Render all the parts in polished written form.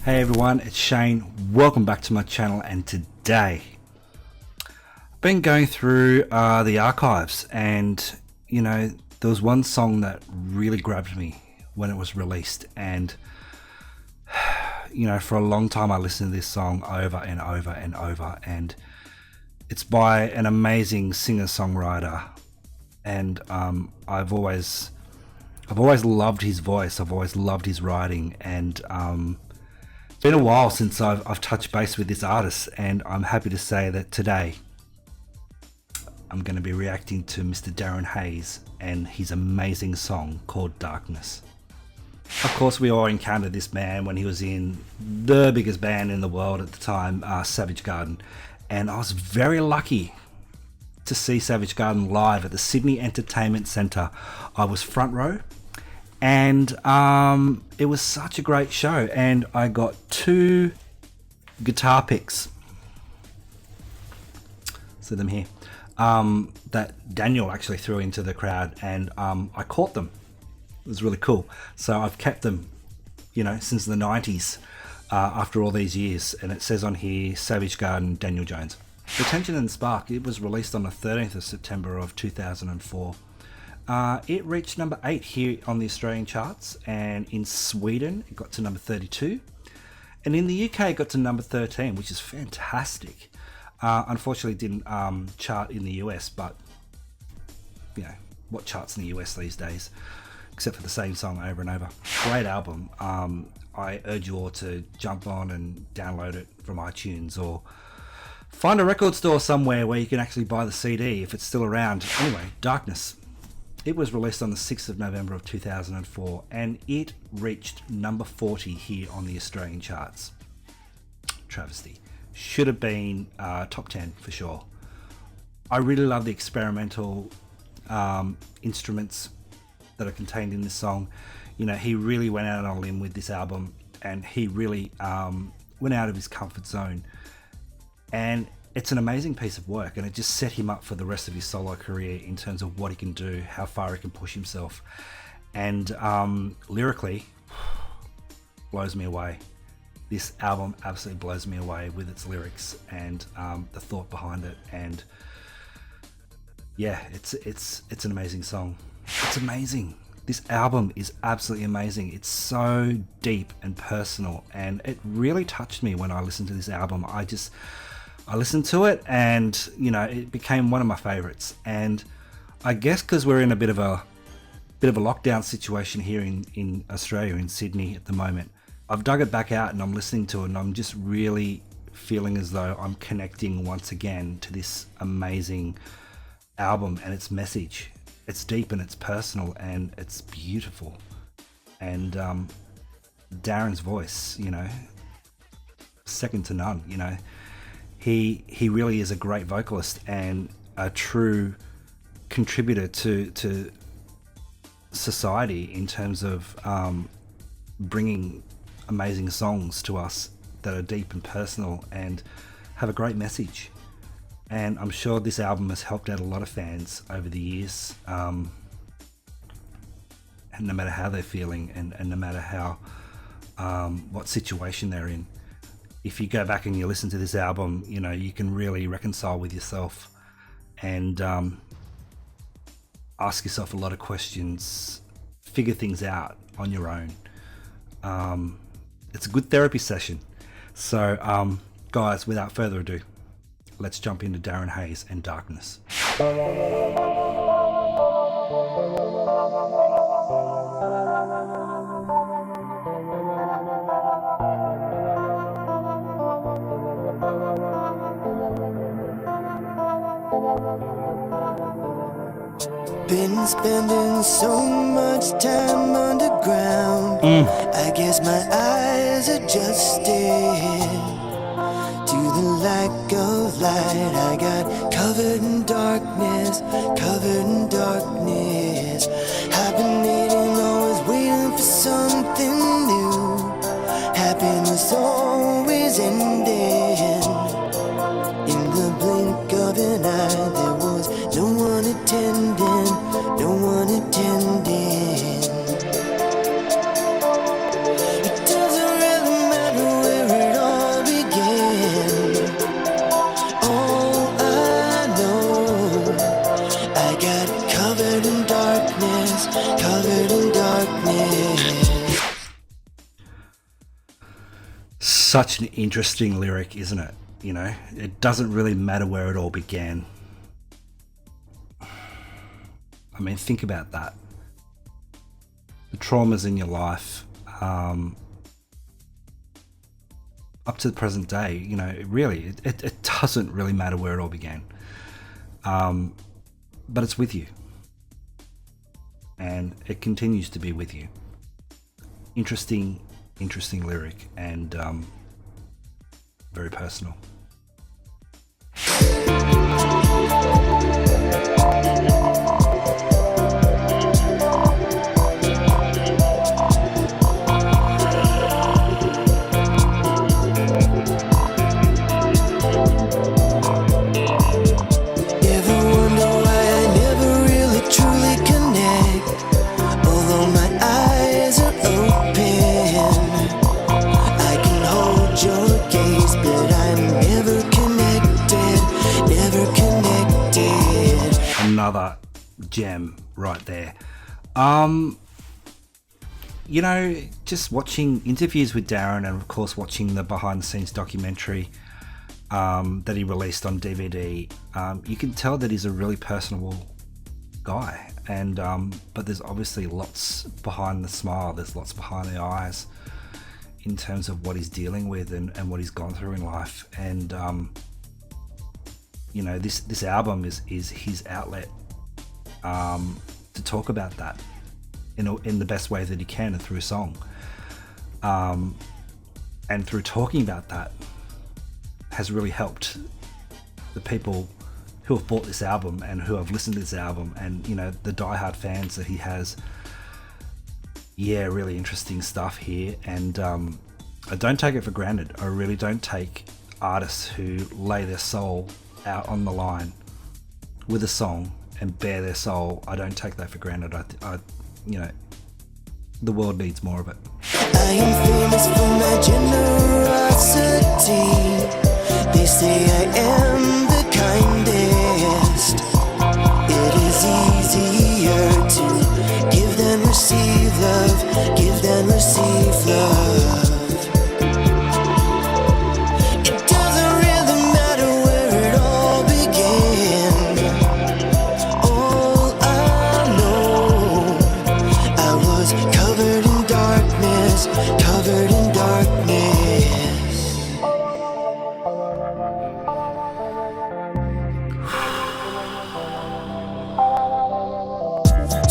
Hey everyone, it's Shane. Welcome back to my channel, and today I've been going through the archives, and there was one song that really grabbed me when it was released, and for a long time I listened to this song over and over and over, and it's by an amazing singer-songwriter, and I've always loved his voice. I've always loved his writing, and it's been a while since I've touched base with this artist, and I'm happy to say that today I'm going to be reacting to Mr. Darren Hayes and his amazing song called Darkness. Of course, we all encountered this man when he was in the biggest band in the world at the time, Savage Garden, and I was very lucky to see Savage Garden live at the Sydney Entertainment Centre. I was front row, and it was such a great show, and I got 2 guitar picks, see them here, that Daniel actually threw into the crowd, and I caught them. It was really cool. So I've kept them, since the 90s, after all these years, and it says on here Savage Garden, Daniel Jones. The Tension and Spark, it was released on the 13th of September of 2004. It reached number 8 here on the Australian charts, and in Sweden it got to number 32, and in the UK it got to number 13, which is fantastic. Unfortunately it didn't chart in the US, but what charts in the US these days, except for the same song over and over. Great album. I urge you all to jump on and download it from iTunes, or find a record store somewhere where you can actually buy the CD if it's still around. Anyway, Darkness. It was released on the 6th of November of 2004, and it reached number 40 here on the Australian charts. Travesty. Should have been top 10 for sure. I really love the experimental instruments that are contained in this song. He really went out on a limb with this album, and he really went out of his comfort zone, and it's an amazing piece of work, and it just set him up for the rest of his solo career in terms of what he can do, how far he can push himself, and lyrically blows me away. This album absolutely blows me away with its lyrics and the thought behind it, and yeah, it's an amazing song. It's amazing. This album is absolutely amazing. It's so deep and personal, and it really touched me when I listened to this album. I listened to it, and it became one of my favorites. And I guess because we're in a bit of a lockdown situation here in Australia, in Sydney at the moment, I've dug it back out and I'm listening to it, and I'm just really feeling as though I'm connecting once again to this amazing album and its message. It's deep and it's personal and it's beautiful. And Darren's voice, second to none. He really is a great vocalist and a true contributor to society in terms of bringing amazing songs to us that are deep and personal and have a great message. And I'm sure this album has helped out a lot of fans over the years, and no matter how they're feeling, and no matter how what situation they're in. If you go back and you listen to this album, you can really reconcile with yourself and ask yourself a lot of questions, figure things out on your own. It's a good therapy session. So guys, without further ado, let's jump into Darren Hayes and Darkness. Been spending so much time underground. I guess my eyes adjusted to the lack of light. I got covered in darkness, covered in darkness. Hibernating, always waiting for something new. Happiness always ending. In the blink of an eye, there was no one attending, no one attending. It doesn't really matter such an interesting lyric, isn't it? You know, it doesn't really matter where it all began. I mean, think about that. The traumas in your life, up to the present day, you know, it doesn't really matter where it all began. But it's with you. And it continues to be with you. Interesting lyric, and very personal. Another gem right there. You know, just watching interviews with Darren, and of course watching the behind the scenes documentary that he released on DVD, you can tell that he's a really personable guy, and but there's obviously lots behind the smile, there's lots behind the eyes in terms of what he's dealing with and what he's gone through in life. And you know, this album is his outlet to talk about that in the best way that he can, and through song, and through talking about that has really helped the people who have bought this album and who have listened to this album, and you know, the diehard fans that he has. Yeah, really interesting stuff here, and I don't take it for granted. I really don't take artists who lay their soul out on the line with a song and bare their soul. I don't take that for granted. I you know, the world needs more of it. I am famous for my generosity. They say I am the kindest. It is easier to give than receive love, give than receive love. Covered in darkness.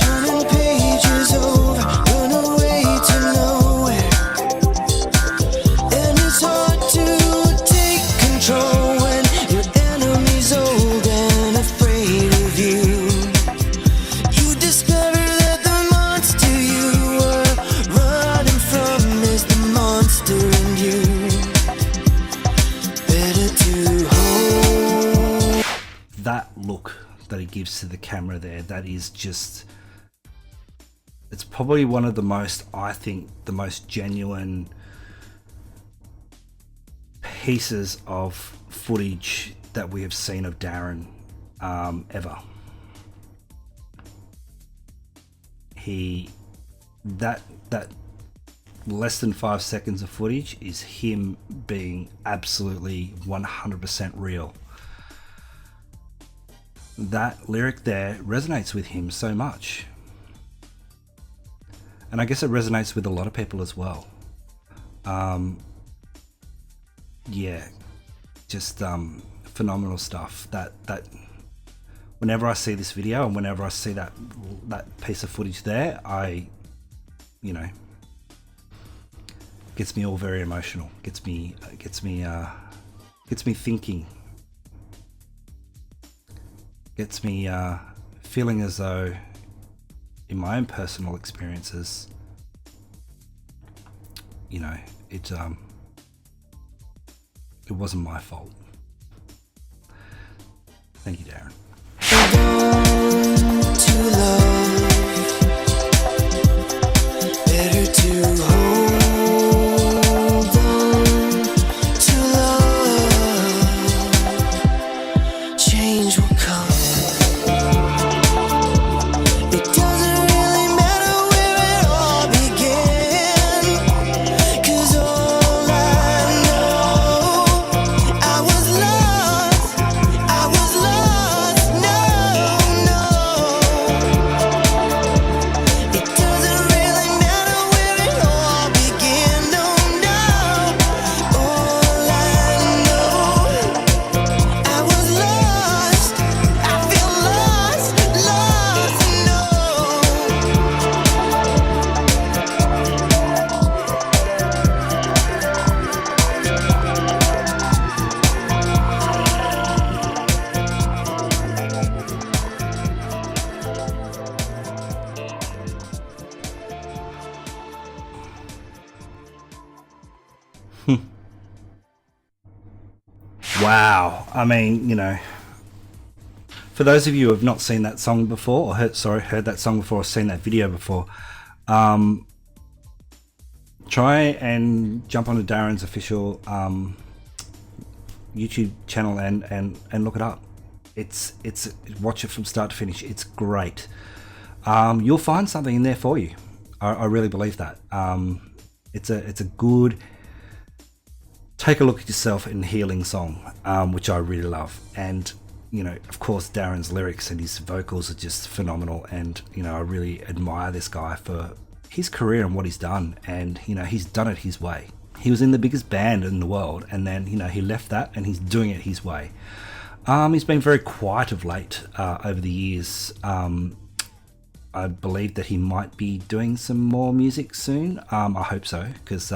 Turning pages over, run away to nowhere. And it's hard to take control when your enemy's old and afraid of you. You discover that the monster you were running from is the monster in you. Better to hold. That look that he gives to the camera there, that is just, it's probably one of the most, I think, the most genuine pieces of footage that we have seen of Darren ever. That less than 5 seconds of footage is him being absolutely 100% real. That lyric there resonates with him so much, and I guess it resonates with a lot of people as well. Yeah, just phenomenal stuff. That whenever I see this video and whenever I see that piece of footage there, you know, gets me all very emotional. Gets me thinking. Gets me feeling as though, in my own personal experiences, you know, it wasn't my fault. Thank you, Darren. To love, better to hold on to love. Change will come. It doesn't really matter where it all began, 'cause all I Wow. I mean, you know, for those of you who have not seen that song before, or heard that song before, or seen that video before, try and jump onto Darren's official YouTube channel and look it up. It's watch it from start to finish. It's great. You'll find something in there for you. I really believe that. It's a good take a look at yourself in healing song, which I really love. And you know, of course, Darren's lyrics and his vocals are just phenomenal. And you know, I really admire this guy for his career and what he's done. And you know, he's done it his way. He was in the biggest band in the world, and then you know, he left that and he's doing it his way. He's been very quiet of late over the years. I believe that he might be doing some more music soon. I hope so, because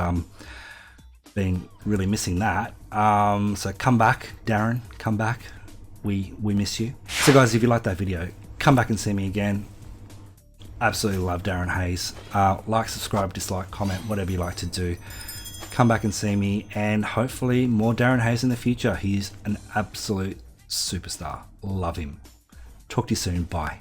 been really missing that. So come back, Darren, come back. We miss you. So guys, if you like that video, come back and see me again. Absolutely love Darren Hayes. Like, subscribe, dislike, comment, whatever you like to do. Come back and see me, and hopefully more Darren Hayes in the future. He's an absolute superstar. Love him. Talk to you soon. Bye.